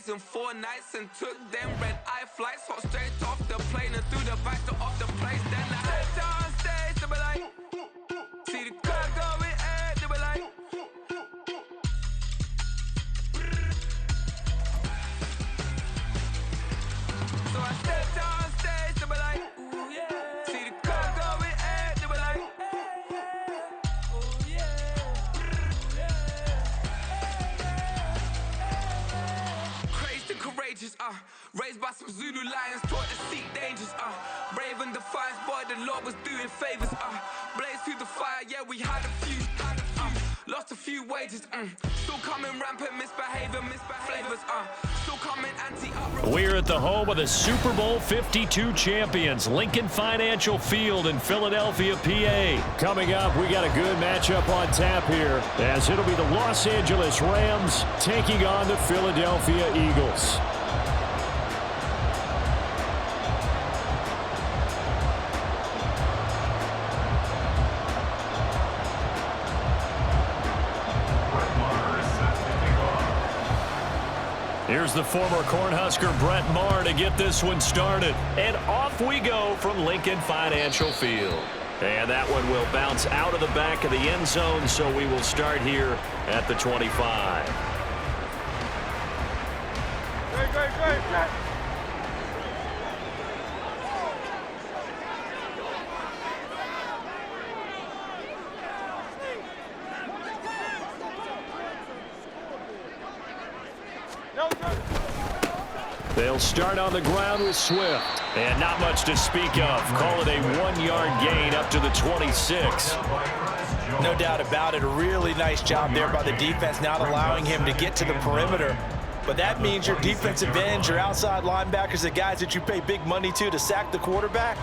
days and 4 nights and took them red-eye flights. Hot straight off the plane and through the back door of the place. Then I stepped on stage, they were like, see the crowd going, hey, they were like. So I stepped on stage, they were like, ooh yeah. See the crowd going, hey, they were like, ooh yeah. Crazed and courageous, raised by some Zulu lions, taught to seek dangers, brave and defiant, boy, the Lord was doing favors, blaze through the fire, yeah, we had a few, lost a few wages, still coming rampant, misbehavior, flavors, still coming anti-up. We're at the home of the Super Bowl 52 champions, Lincoln Financial Field in Philadelphia, PA. Coming up, we got a good matchup on tap here, as it'll be the Los Angeles Rams taking on the Philadelphia Eagles. Here's the former Cornhusker Brett Maher to get this one started. And off we go from Lincoln Financial Field. And that one will bounce out of the back of the end zone, so we will start here at the 25. Great. They'll start on the ground with Swift. And not much to speak of. Call it a 1-yard gain up to the 26. No doubt about it. A really nice job there by the defense, not allowing him to get to the perimeter. But that means your defensive ends, your outside linebackers, the guys that you pay big money to sack the quarterback,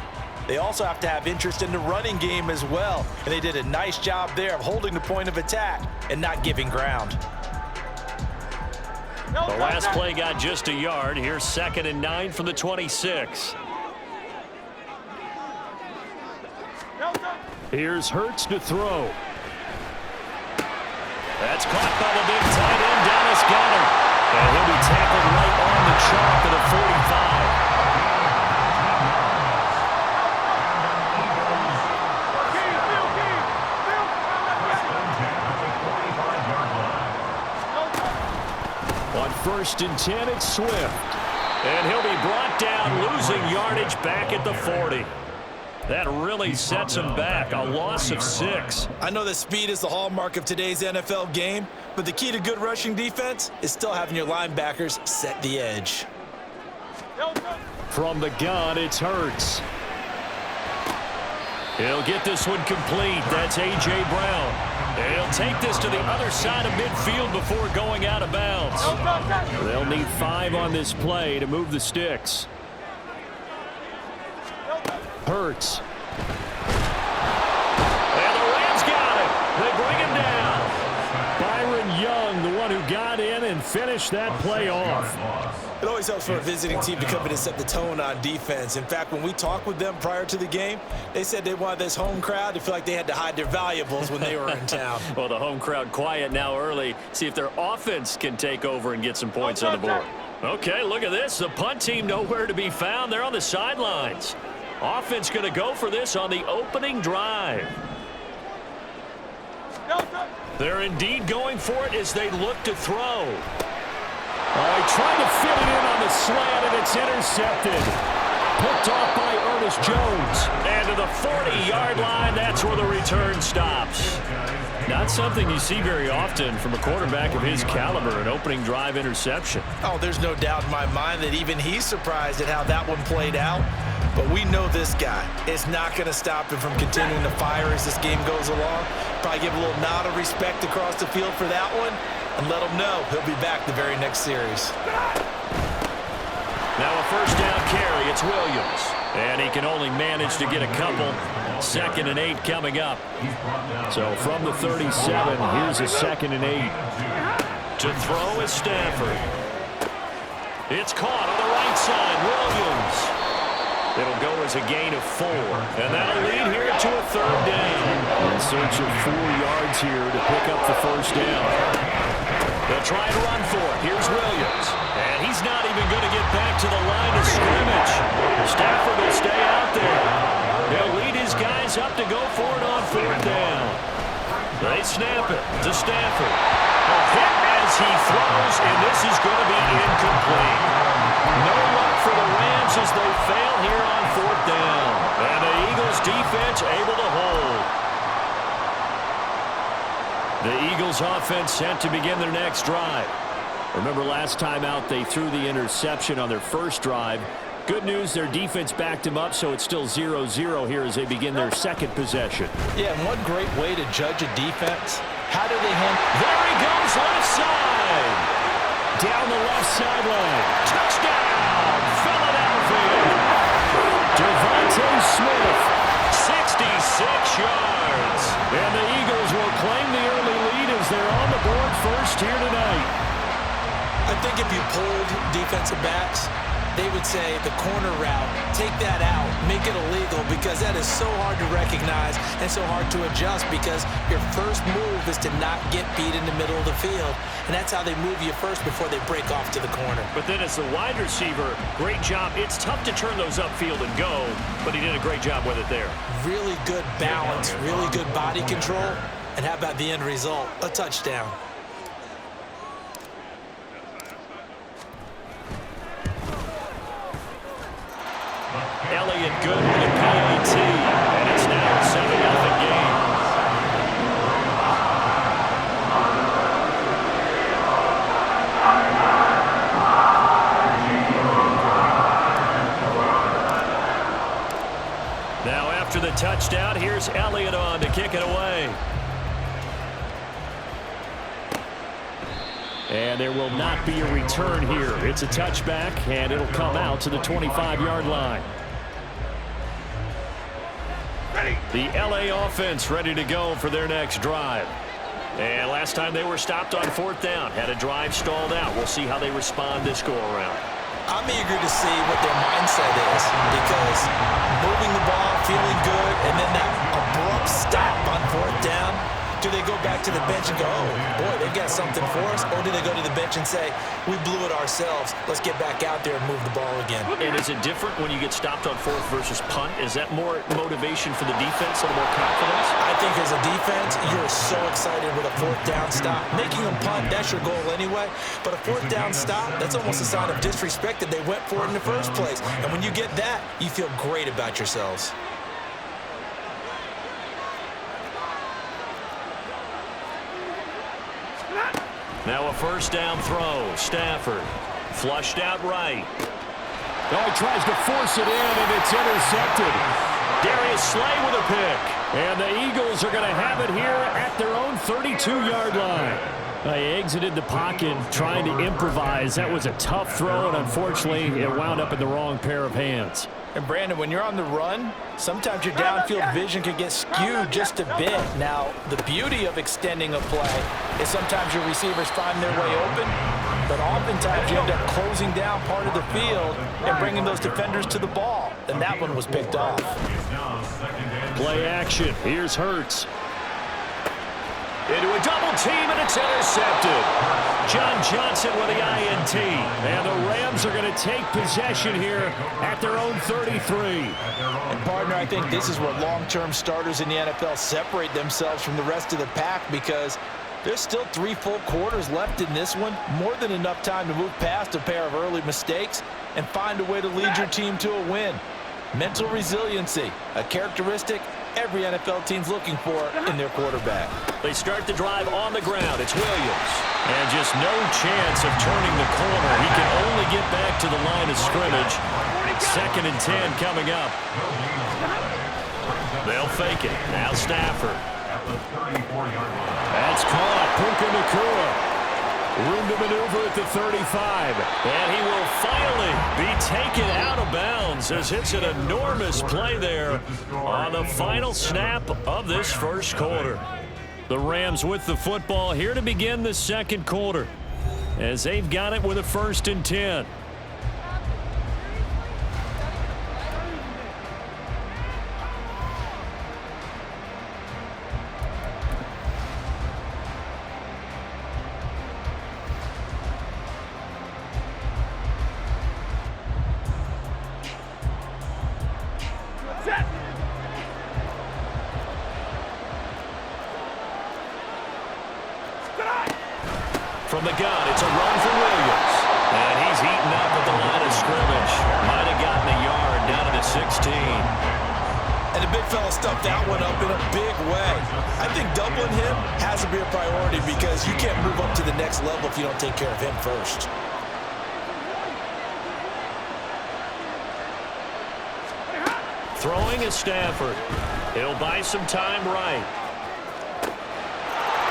they also have to have interest in the running game as well. And they did a nice job there of holding the point of attack and not giving ground. The last play got just a yard. Here's 2nd and 9 from the 26. Here's Hurts to throw. That's caught by the big tight end, Dallas Goedert. And he'll be tackled right on the chalk at the 45. On 1st and 10, it's Swift. And he'll be brought down, losing yardage back at the 40. That really sets him back, a loss of 6. I know that speed is the hallmark of today's NFL game, but the key to good rushing defense is still having your linebackers set the edge. From the gun, it's Hurts. He'll get this one complete. That's A.J. Brown. And he'll take this to the other side of midfield before going out of bounds. They'll need 5 on this play to move the sticks. Hurts. And the Rams got him. They bring him down. Byron Young, the one who got in and finished that play off. It always helps for a visiting team to come in and set the tone on defense. In fact, when we talked with them prior to the game, they said they wanted this home crowd to feel like they had to hide their valuables when they were in town. Well, the home crowd quiet now early. See if their offense can take over and get some points on the board. Okay, look at this. The punt team nowhere to be found. They're on the sidelines. Offense going to go for this on the opening drive. They're indeed going for it as they look to throw. He tried to fit it in on the slant, and it's intercepted. Picked off by Ernest Jones. And to the 40-yard line, that's where the return stops. Not something you see very often from a quarterback of his caliber, an opening drive interception. Oh, there's no doubt in my mind that even he's surprised at how that one played out. But we know this guy is not going to stop him from continuing to fire as this game goes along. Probably give a little nod of respect across the field for that one and let him know he'll be back the very next series. Now a first down carry. It's Williams. And he can only manage to get a couple. 2nd and 8 coming up. So from the 37, here's a 2nd and 8. To throw is Stafford. It's caught on the right side. Williams. It'll go as a gain of 4. And that'll lead here to a 3rd down. In search of 4 yards here to pick up the first down. They'll try and run for it. Here's Williams. And he's up to go for it on 4th down. They snap it to Stafford. A hit as he throws, and this is going to be incomplete. No luck for the Rams as they fail here on 4th down. And the Eagles defense able to hold. The Eagles offense set to begin their next drive. Remember last time out they threw the interception on their first drive. Good news, their defense backed them up, so it's still 0-0 here as they begin their second possession. Yeah, and one great way to judge a defense. How do they handle? There he goes, left side. Down the left sideline. Touchdown, Philadelphia. Devontae Smith, 66 yards. And the Eagles will claim the early lead as they're on the board first here tonight. I think if you pulled defensive backs, they would say the corner route, take that out, make it illegal, because that is so hard to recognize and so hard to adjust, because your first move is to not get beat in the middle of the field, and that's how they move you first before they break off to the corner. But then as the wide receiver, great job. It's tough to turn those upfield and go, but he did a great job with it there. Really good balance, really good body control, and how about the end result? A touchdown. Elliott good with a PAT, and it's now a 7-0 game. Now after the touchdown, here's Elliott on to kick it away. And there will not be a return here. It's a touchback, and it'll come out to the 25-yard line. The LA offense ready to go for their next drive. And last time they were stopped on 4th down, had a drive stalled out. We'll see how they respond this go-around. I'm eager to see what their mindset is, because moving the ball, feeling good, and then that abrupt stop on 4th down, do they go back to the bench and go, oh, boy, they've got something for us? Or do they go to the bench and say, we blew it ourselves, let's get back out there and move the ball again? And is it different when you get stopped on 4th versus punt? Is that more motivation for the defense, a little more confidence? I think as a defense, you're so excited with a 4th down stop. Making them punt, that's your goal anyway. But a 4th down stop, that's almost a sign of disrespect that they went for it in the first place. And when you get that, you feel great about yourselves. Now a 1st down throw. Stafford flushed out right. Oh, he tries to force it in, and it's intercepted. Darius Slay with a pick. And the Eagles are going to have it here at their own 32-yard line. They exited the pocket trying to improvise. That was a tough throw, and unfortunately, it wound up in the wrong pair of hands. And Brandon, when you're on the run, sometimes your downfield vision can get skewed just a bit. Now, the beauty of extending a play is sometimes your receivers find their way open, but oftentimes you end up closing down part of the field and bringing those defenders to the ball. And that one was picked off. Play action. Here's Hurts. Into a double team, and it's intercepted. John Johnson with the INT. And the Rams are going to take possession here at their own 33. And, partner, I think this is where long-term starters in the NFL separate themselves from the rest of the pack, because there's still 3 full quarters left in this one. More than enough time to move past a pair of early mistakes and find a way to lead your team to a win. Mental resiliency, a characteristic every NFL team's looking for in their quarterback. They start the drive on the ground. It's Williams. And just no chance of turning the corner. He can only get back to the line of scrimmage. 2nd and 10 coming up. They'll fake it. Now Stafford. That's caught. Puka Nacua. Room to maneuver at the 35. And he will finally be taken out of bounds as it's an enormous play there on the final snap of this first quarter. The Rams with the football here to begin the second quarter as they've got it with a 1st and 10. From the gun, it's a run for Williams. And he's heating up at the line of scrimmage. Might have gotten a yard down to the 16. And the big fella stuffed that one up in a big way. I think doubling him has to be a priority because you can't move up to the next level if you don't take care of him first. Throwing is Stafford. He'll buy some time right.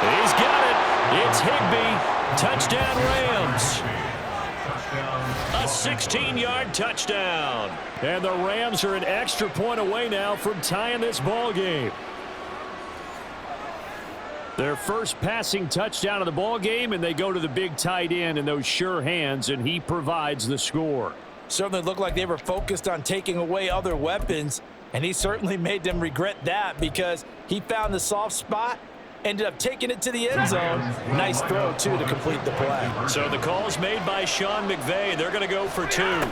He's got it. It's Higbee. Touchdown Rams. A 16-yard touchdown. And the Rams are an extra point away now from tying this ball game. Their first passing touchdown of the ball game, and they go to the big tight end in those sure hands, and he provides the score. Certainly looked like they were focused on taking away other weapons, and he certainly made them regret that because he found the soft spot, ended up taking it to the end zone. Nice throw, too, to complete the play. So the call's made by Sean McVay. They're going to go for two.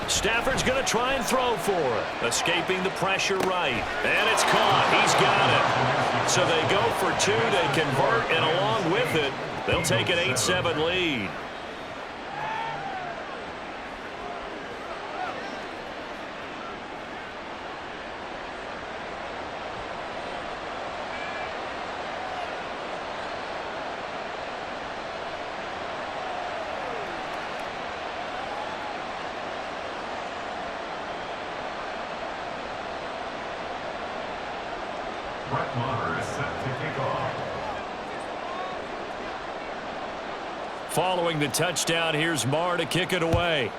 Stafford's going to try and throw for it. Escaping the pressure right. And it's caught. He's got it. So they go for two. They convert, and along with it, they'll take an 8-7 lead. Following the touchdown, here's Marr to kick it away.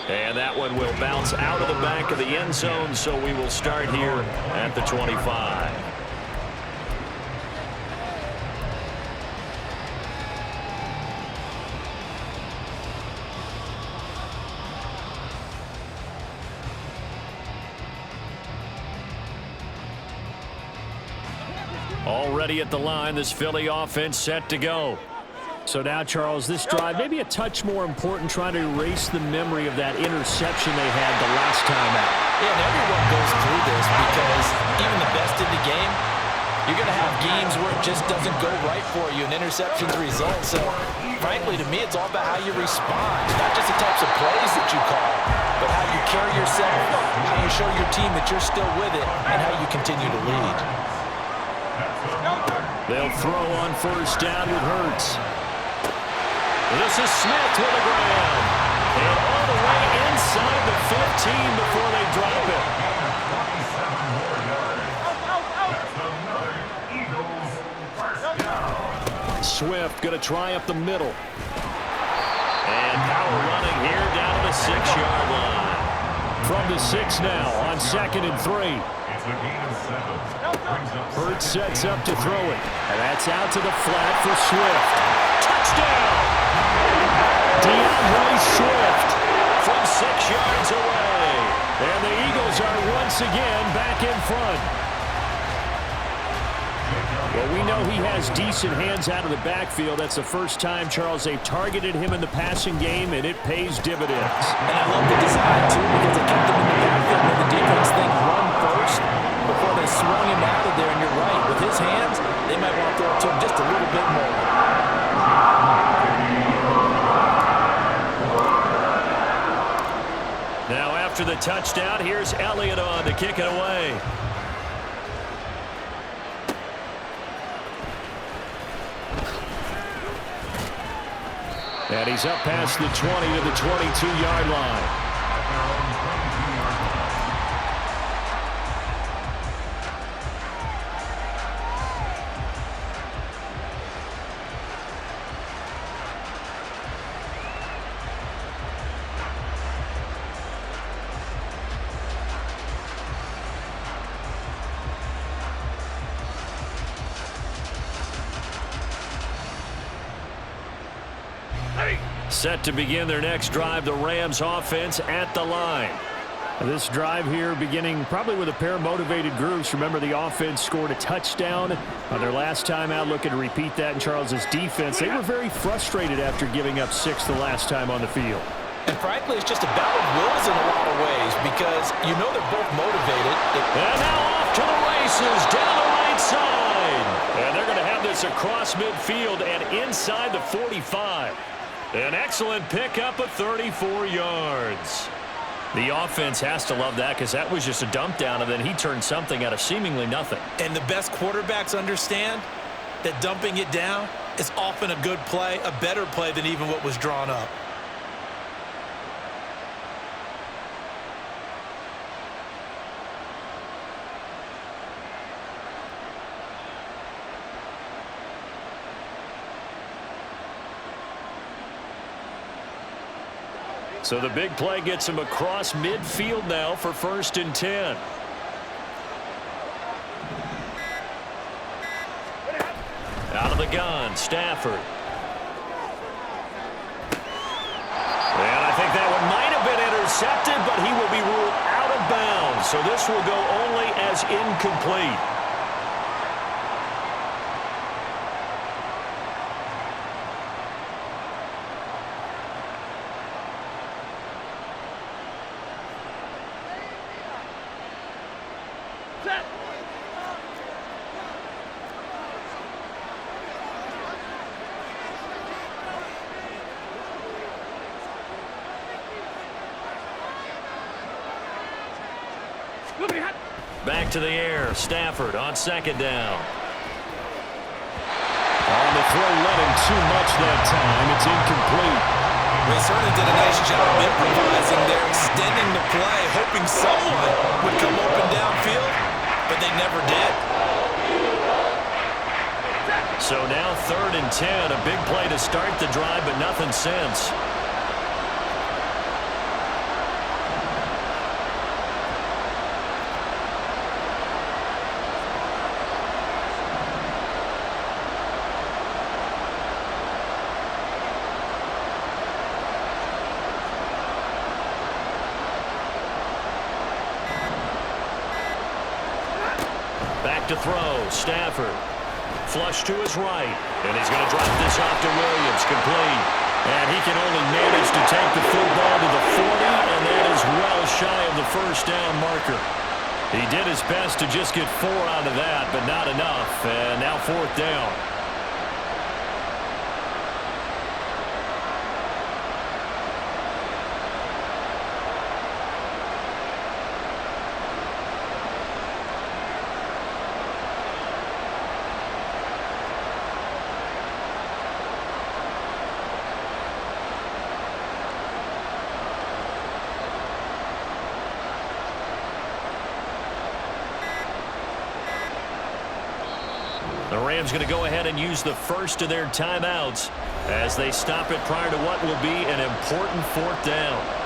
And that one will bounce out of the back of the end zone, so we will start here at the 25. Already at the line, this Philly offense set to go. So now, Charles, this drive maybe a touch more important, trying to erase the memory of that interception they had the last time out. Yeah, and everyone goes through this because even the best in the game, you're going to have games where it just doesn't go right for you, and interceptions result. So, frankly, to me, it's all about how you respond, not just the types of plays that you call, but how you carry yourself, how you show your team that you're still with it, and how you continue to lead. They'll throw on first down with Hurts. This is Smith with a grab. And all the way inside the 15 before they drop it. Swift going to try up the middle. And power running here down to the 6-yard line. From the 6 now on 2nd and 3. Hurts sets up to throw it. And that's out to the flat for Swift. Touchdown! DeAndre Swift from 6 yards away. And the Eagles are once again back in front. Well, we know he has decent hands out of the backfield. That's the first time, Charles, they've targeted him in the passing game, and it pays dividends. And I love the design, too, because they kept him in the backfield when the defense think run first before they swung him out of there. And you're right, with his hands, they might want to throw it to him just a little bit more. Now after the touchdown, here's Elliott on to kick it away. And he's up past the 20 to the 22-yard line. Set to begin their next drive, the Rams offense at the line. This drive here beginning probably with a pair of motivated groups. Remember, the offense scored a touchdown on their last time out. Looking to repeat that in Charles's defense. They were very frustrated after giving up 6 the last time on the field. And frankly, it's just a battle of wills in a lot of ways because you know they're both motivated. And now off to the races down the right side. And they're going going to have this across midfield and inside the 45. An excellent pickup of 34 yards. The offense has to love that because that was just a dump down, and then he turned something out of seemingly nothing. And the best quarterbacks understand that dumping it down is often a good play, a better play than even what was drawn up. So the big play gets him across midfield now for 1st and 10. Out of the gun, Stafford. And I think that one might have been intercepted, but he will be ruled out of bounds. So this will go only as incomplete. Back to the air. Stafford on 2nd down. On the throw, let him too much that time. It's incomplete. They certainly did a nice job improvising there, extending the play, hoping someone would come open downfield, but they never did. So now 3rd and 10. A big play to start the drive, but nothing since. Back to throw. Stafford. Flush to his right. And he's going to drop this off to Williams. Complete. And he can only manage to take the football to the 40, and that is well shy of the 1st down marker. He did his best to just get 4 out of that, but not enough. And now 4th down. The Rams going to go ahead and use the first of their timeouts as they stop it prior to what will be an important 4th down.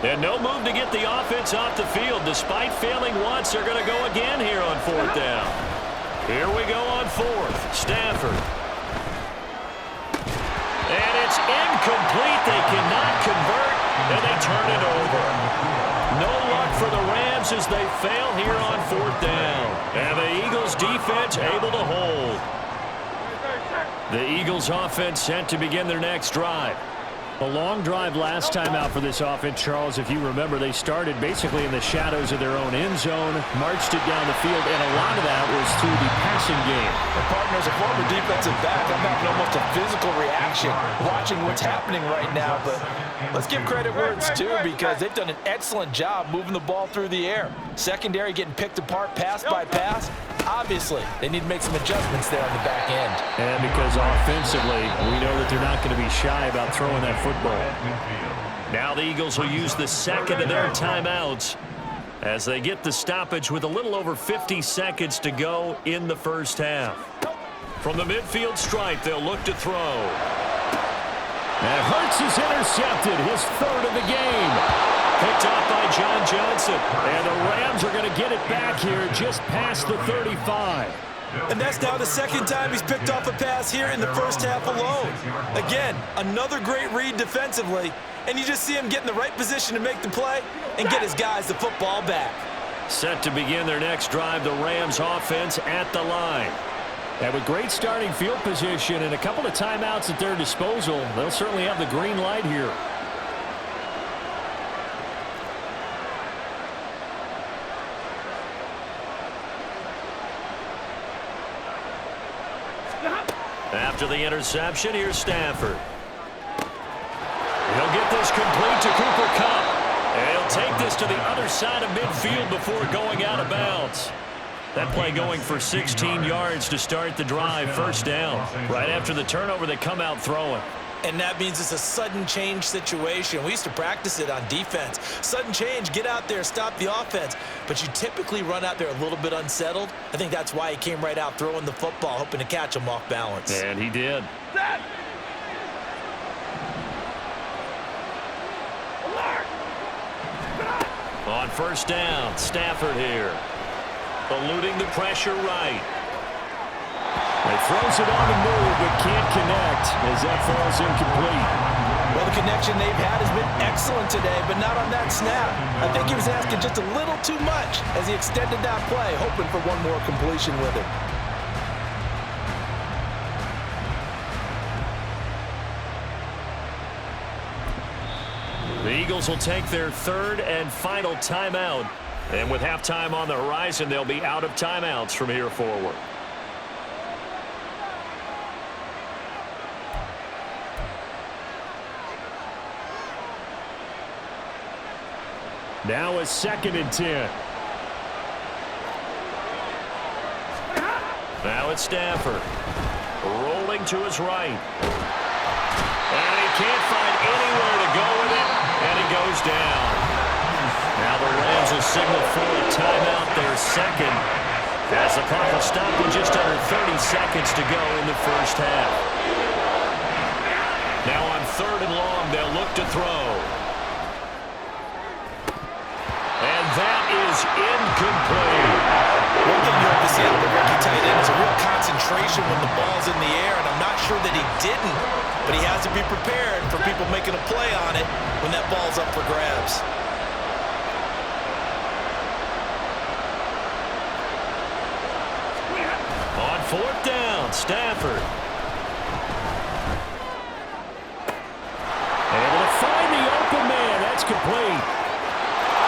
And no move to get the offense off the field. Despite failing once, they're going to go again here on 4th down. Here we go on 4th. Stafford. And it's incomplete. They cannot convert, and they turn it over. No luck for the Rams as they fail here on 4th down. And the Eagles defense able to hold. The Eagles offense set to begin their next drive. A long drive last time out for this offense, Charles. If you remember, they started basically in the shadows of their own end zone, marched it down the field, and a lot of that was through the passing game. And partner, as a former defensive back, I'm having almost a physical reaction watching what's happening right now. But let's give credit where it's due, because they've done an excellent job moving the ball through the air. Secondary getting picked apart pass by pass. Obviously, they need to make some adjustments there on the back end. And because offensively, we know that they're not going to be shy about throwing that football. Now the Eagles will use the second of their timeouts as they get the stoppage with a little over 50 seconds to go in the 1st half. From the midfield stripe, they'll look to throw. And Hurts is intercepted, his third of the game. Picked off by John Johnson. And the Rams are going to get it back here just past the 35. And that's now the second time he's picked off a pass here in the first half alone. Again, another great read defensively, and you just see him get in the right position to make the play and get his guys the football back. Set to begin their next drive, the Rams offense at the line. And with great starting field position and a couple of timeouts at their disposal, they'll certainly have the green light here. After the interception, here's Stafford. He'll get this complete to Cooper Kupp. And he'll take this to the other side of midfield before going out of bounds. That play going for 16 yards to start the drive, first down. Right after the turnover, they come out throwing. And that means it's a sudden change situation. We used to practice it on defense. Sudden change, get out there, stop the offense. But you typically run out there a little bit unsettled. I think that's why he came right out throwing the football, hoping to catch him off balance. And he did. On first down, Stafford here. Eluding the pressure right. He throws it on the move, but can't connect as that falls incomplete. Well, the connection they've had has been excellent today, but not on that snap. I think he was asking just a little too much as he extended that play, hoping for one more completion with it. The Eagles will take their third and final timeout. And with halftime on the horizon, they'll be out of timeouts from here forward. Now a 2nd and 10. Now it's Stafford. Rolling to his right. And he can't find anywhere to go with it. And he goes down. Now the Rams will signal for a timeout, their second. As the clock will stop with just under 30 seconds to go in the first half. Now on 3rd and long, they'll look to throw. And that is incomplete. One thing you have to see out of the rookie tight end is a real concentration when the ball's in the air, and I'm not sure that he didn't, but he has to be prepared for people making a play on it when that ball's up for grabs. On 4th down, Stafford. Able to find the open man. That's complete.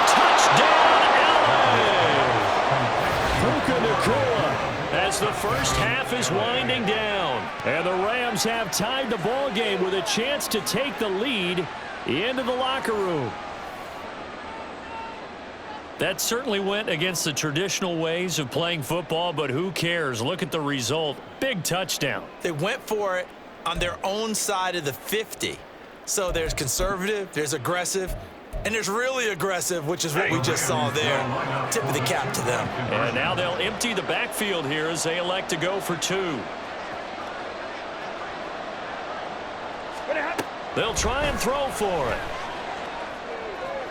Touchdown, LA! Puka Nacua as the first half is winding down. And the Rams have tied the ball game with a chance to take the lead into the locker room. That certainly went against the traditional ways of playing football, but who cares? Look at the result. Big touchdown. They went for it on their own side of the 50. So there's conservative, there's aggressive, and there's really aggressive, which is what we just saw there. Tip of the cap to them. And now they'll empty the backfield here as they elect to go for 2. They'll try and throw for it.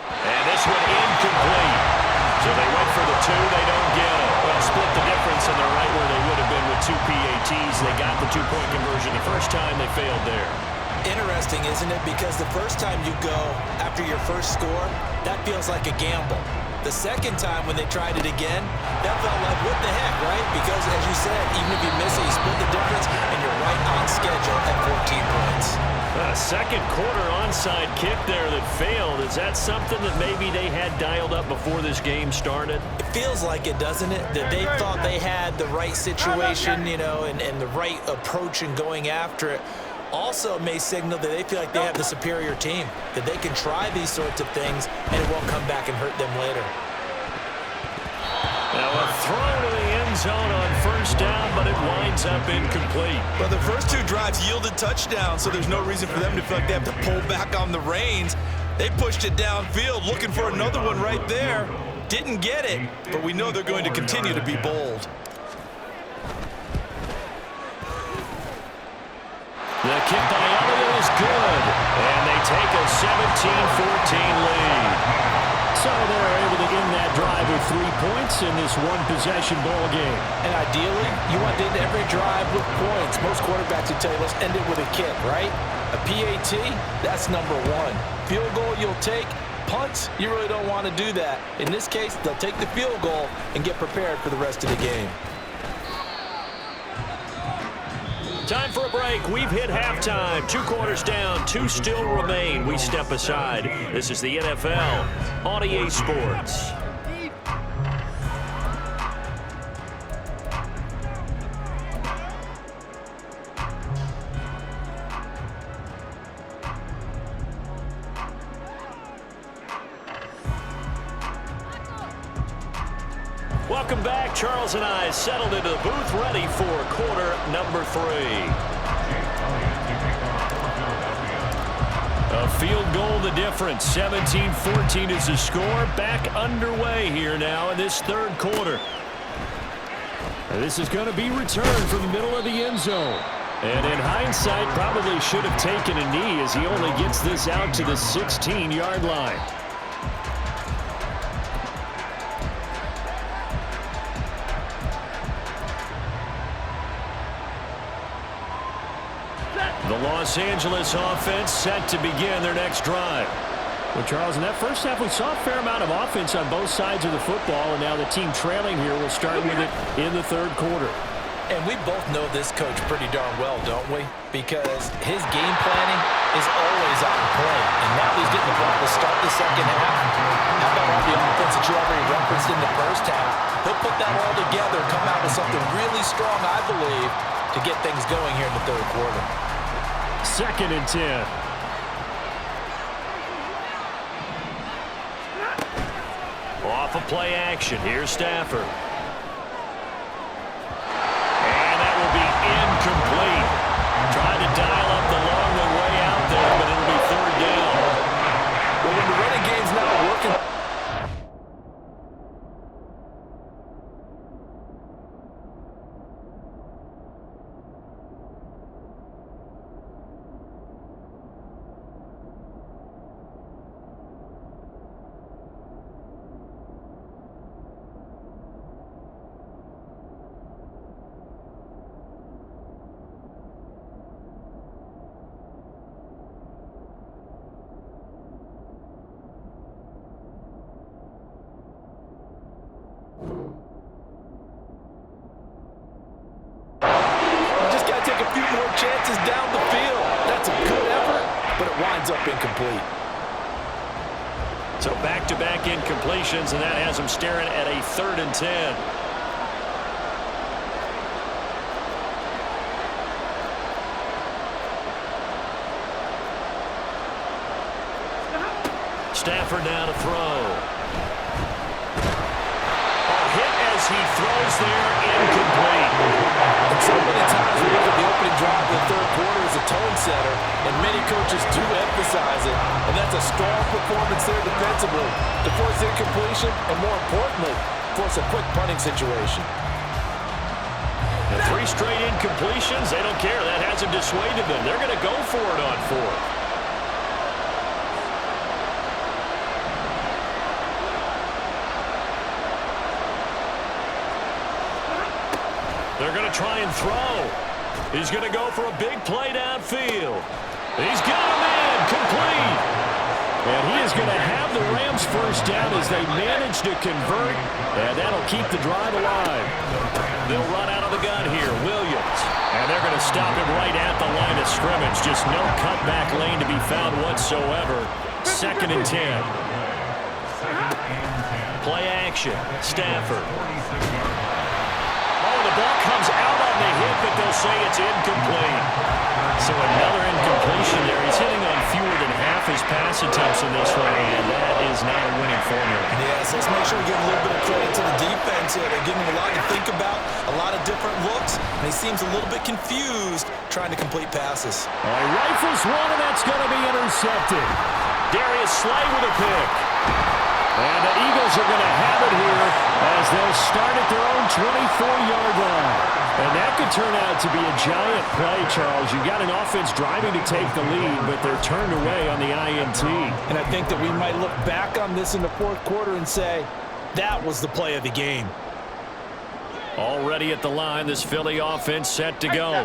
And this one incomplete. So they went for the 2, they don't get it. Well, split the difference, and they're right where they would have been with 2 PATs. They got the 2-point conversion the first time, they failed there. Interesting, isn't it? Because the first time you go after your first score, that feels like a gamble. The second time when they tried it again, that felt like, what the heck, right? Because, as you said, even if you miss it, you split the difference, and you're right on schedule at 14 points. A second quarter onside kick there that failed. Is that something that maybe they had dialed up before this game started? It feels like it, doesn't it? That they thought they had the right situation, you know, and the right approach in going after it. Also may signal that they feel like they have the superior team, that they can try these sorts of things and it won't come back and hurt them later. Now a throw to the end zone on first down, but it winds up incomplete. But the first 2 drives yielded touchdowns, so there's no reason for them to feel like they have to pull back on the reins. They pushed it downfield, looking for another one right there. Didn't get it, but we know they're going to continue to be bold. The kick by Elliott is good. lead. So they're able to end that drive with 3 points in this one-possession ball game. And ideally, you want to end every drive with points. Most quarterbacks would tell you, let's end it with a kick, right? A PAT, that's number one. Field goal you'll take. Punts, you really don't want to do that. In this case, they'll take the field goal and get prepared for the rest of the game. Time for a break. We've hit halftime. 2 quarters down, 2 still remain. We step aside. This is the NFL on EA Sports. Welcome back. Charles and I settled into the booth, ready for quarter number 3. A field goal the difference. 17-14 is the score. Back underway here now in this third quarter. And this is going to be returned from the middle of the end zone. And in hindsight, probably should have taken a knee as he only gets this out to the 16-yard line. The Los Angeles offense set to begin their next drive. Well, Charles, in that first half, we saw a fair amount of offense on both sides of the football, and now the team trailing here will start with it in the third quarter. And we both know this coach pretty darn well, don't we? Because his game planning is always on point. And now he's getting the ball to start the second half. How about all the offense that you already referenced in the first half? He'll put that all together, come out with something really strong, I believe, to get things going here in the third quarter. 2nd and 10. Off of play action. Here's Stafford. And that will be incomplete. Trying to dial up the long way out there, but it'll be 3rd down. Well, when the running game's not working... chances down the field. That's a good effort, but it winds up incomplete. So back-to-back incompletions, and that has them staring at a 3rd and 10. Stafford now to throw. Hit as he throws there, incomplete. And so many times we look at the opening drive of the third quarter as a tone setter, and many coaches do emphasize it. And that's a strong performance there defensively to force incompletion, and more importantly, force a quick punting situation. And 3 straight incompletions, they don't care. That hasn't dissuaded them. They're going to go for it on 4th. They're going to try and throw. He's going to go for a big play downfield. He's got him in, complete. And he is going to have the Rams first down as they manage to convert, and that'll keep the drive alive. They'll run out of the gun here, Williams. And they're going to stop him right at the line of scrimmage. Just no cutback lane to be found whatsoever. 2nd and 10. Play action, Stafford. The ball comes out on the hit, but they'll say it's incomplete. So another incompletion there. He's hitting on fewer than half his pass attempts in this one, and that is not a winning formula. Yes, let's make sure we give a little bit of credit to the defense here. They're giving him a lot to think about, a lot of different looks, and he seems a little bit confused trying to complete passes. He rifles one, and that's going to be intercepted. Darius Slay with a pick. And the Eagles are going to have it here as they'll start at their own 24-yard line. And that could turn out to be a giant play, Charles. You've got an offense driving to take the lead, but they're turned away on the INT. And I think that we might look back on this in the fourth quarter and say, that was the play of the game. Already at the line, this Philly offense set to go.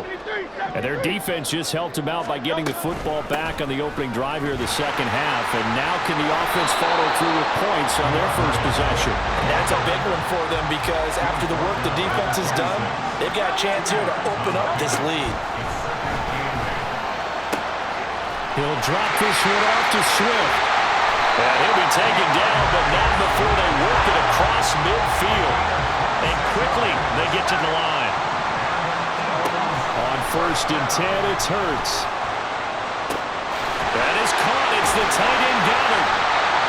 And their defense just helped them out by getting the football back on the opening drive here of the second half. And now can the offense follow through with points on their first possession? And that's a big one for them because after the work the defense has done, they've got a chance here to open up this lead. He'll drop this one off to Swift. And he'll be taken down, but not before they work it across midfield. And quickly, they get to the line. On 1st and 10, it's Hurts. That is caught. It's the tight end Goddard.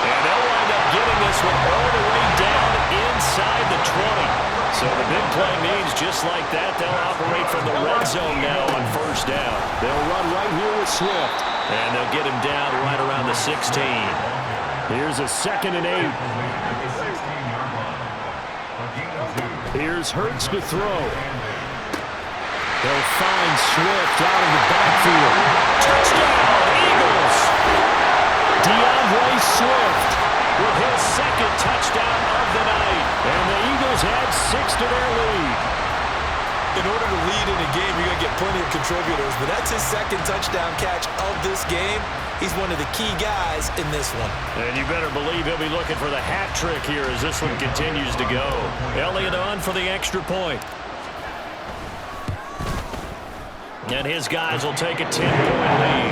And they'll wind up getting this one all the way down inside the 20. So the big play means just like that, they'll operate from the red zone now on 1st down. They'll run right here with Swift. And they'll get him down right around the 16. Here's a 2nd and 8. Here's Hurts to throw. They'll find Swift out of the backfield. Touchdown, Eagles! DeAndre Swift with his 2nd touchdown of the night. And the Eagles add 6 to their lead. In order to lead in a game, you're going to get plenty of contributors, but that's his 2nd touchdown catch of this game. He's one of the key guys in this one. And you better believe he'll be looking for the hat trick here as this one continues to go. Elliott on for the extra point. And his guys will take a 10-point lead.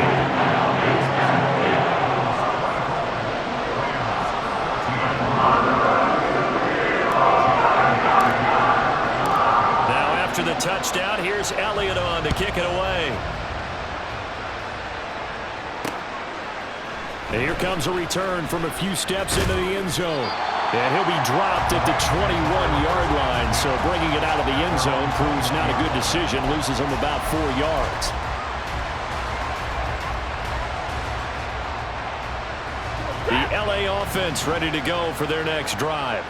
Now after the touchdown, here's Elliott on to kick it away. And here comes a return from a few steps into the end zone. And he'll be dropped at the 21-yard line. So bringing it out of the end zone proves not a good decision. Loses him about 4 yards. The LA offense ready to go for their next drive.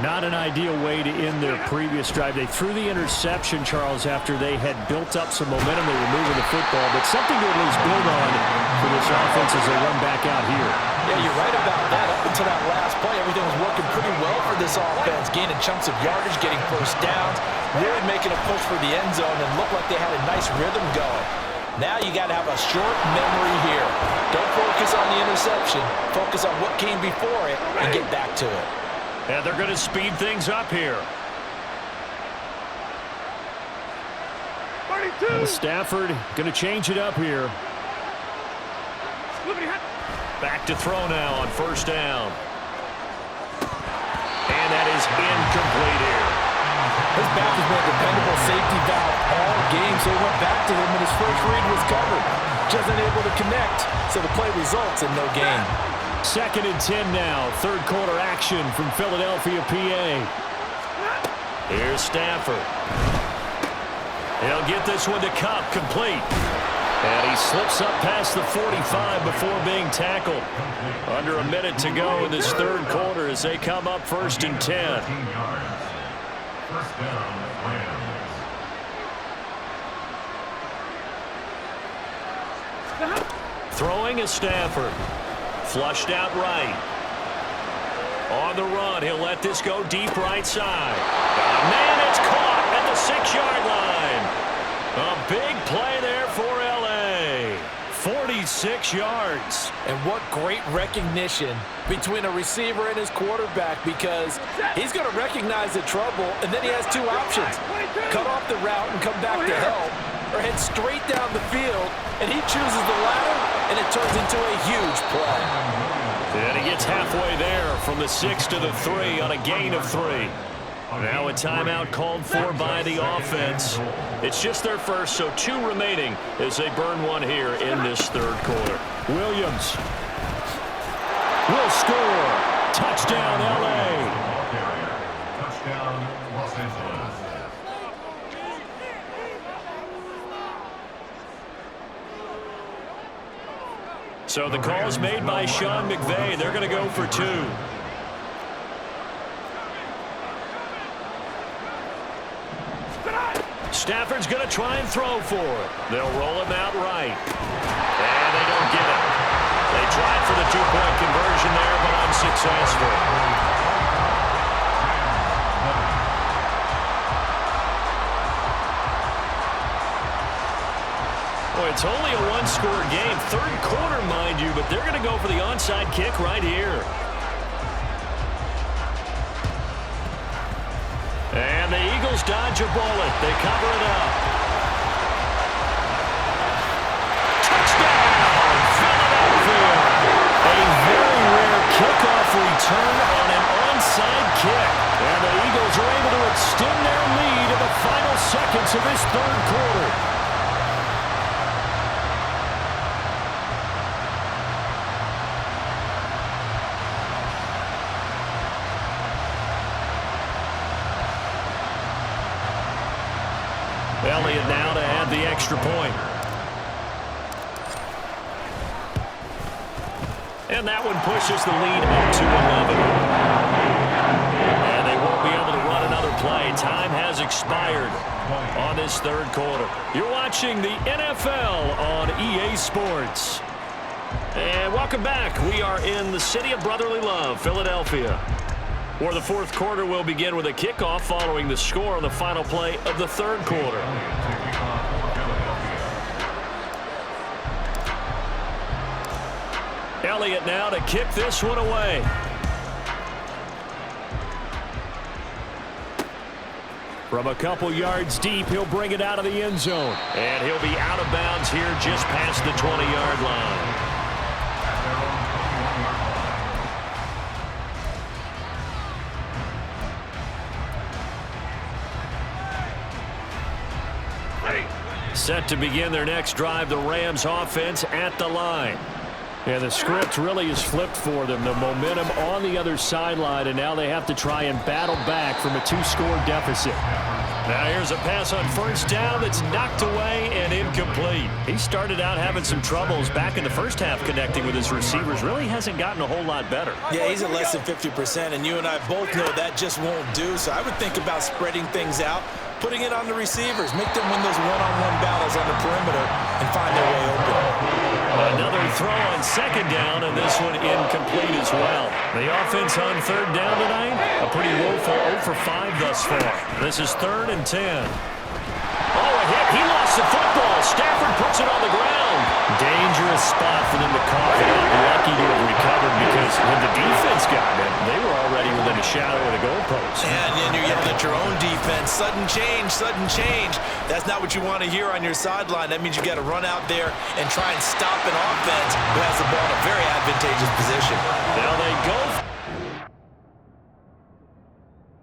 Not an ideal way to end their previous drive. They threw the interception, Charles, after they had built up some momentum. They were moving the football, but something to at least build on for this offense as they run back out here. Yeah, you're right about that. Up until that last play, everything was working pretty well for this offense, gaining chunks of yardage, getting first downs, really making a push for the end zone, and looked like they had a nice rhythm going. Now you got to have a short memory here. Don't focus on the interception. Focus on what came before it and get back to it. And they're going to speed things up here. 32. Stafford going to change it up here. Back to throw now on 1st down. And that is incomplete here. His back has been a dependable safety valve all game, so he went back to him, and his first read was covered. Just unable to connect, so the play results in no gain. 2nd and 10 now. 3rd quarter action from Philadelphia, PA. Here's Stafford. He'll get this one to Kupp, complete. And he slips up past the 45 before being tackled. Under a minute to go in this 3rd quarter as they come up 1st and 10. Throwing is Stafford. Flushed out right. On the run, he'll let this go deep right side. Man, it's caught at the 6-yard line. A big play there for L.A. 46 yards. And what great recognition between a receiver and his quarterback, because he's going to recognize the trouble, and then he has 2 options. Cut off the route and come back to help, or head straight down the field, and he chooses the latter, and it turns into a huge play. And he gets halfway there from the 6 to the 3 on a gain of 3. Now a timeout called for by the offense. It's just their first, so 2 remaining as they burn one here in this 3rd quarter. Williams will score. Touchdown, L.A. Touchdown, Los Angeles. So the call is made by Sean McVay. They're going to go for 2. Stafford's going to try and throw for it. They'll roll him out right. And they don't get it. They tried for the two-point conversion there, but unsuccessful. Boy, it's only a one-score game. Third quarter, mind you, but they're going to go for the onside kick right here. And the Eagles dodge a bullet. They cover it up. Touchdown, Philadelphia. A very rare kickoff return on an onside kick. And the Eagles are able to extend their lead in the final seconds of this third quarter. Elliott now to add the extra point. And that one pushes the lead up to 11. And they won't be able to run another play. Time has expired on this third quarter. You're watching the NFL on EA Sports. And welcome back. We are in the city of brotherly love, Philadelphia, where the fourth quarter will begin with a kickoff following the score on the final play of the third quarter. Elliott now to kick this one away. From a couple yards deep, he'll bring it out of the end zone. And he'll be out of bounds here just past the 20-yard line. Set to begin their next drive, the Rams offense at the line. And the script really is flipped for them. The momentum on the other sideline, and now they have to try and battle back from a two-score deficit. Now here's a pass on first down that's knocked away and incomplete. He started out having some troubles back in the first half connecting with his receivers. Really hasn't gotten a whole lot better. Yeah, he's at less than 50%, and you and I both know that just won't do. So I would think about spreading things out, putting it on the receivers, make them win those one-on-one battles on the perimeter and find their way open. Another throw on second down, and this one incomplete as well. The offense on third down tonight, a pretty woeful 0 for 5 thus far. This is 3rd and 10. Oh, a hit. He lost the football. Stafford puts it on the ground. Dangerous spot for them to cough it up. Lucky to have recovered because when the defense got it, they were already within a shadow of the goalpost. And then you're yelling at your own defense. Sudden change, sudden change. That's not what you want to hear on your sideline. That means you got to run out there and try and stop an offense who has the ball in a very advantageous position. Now they go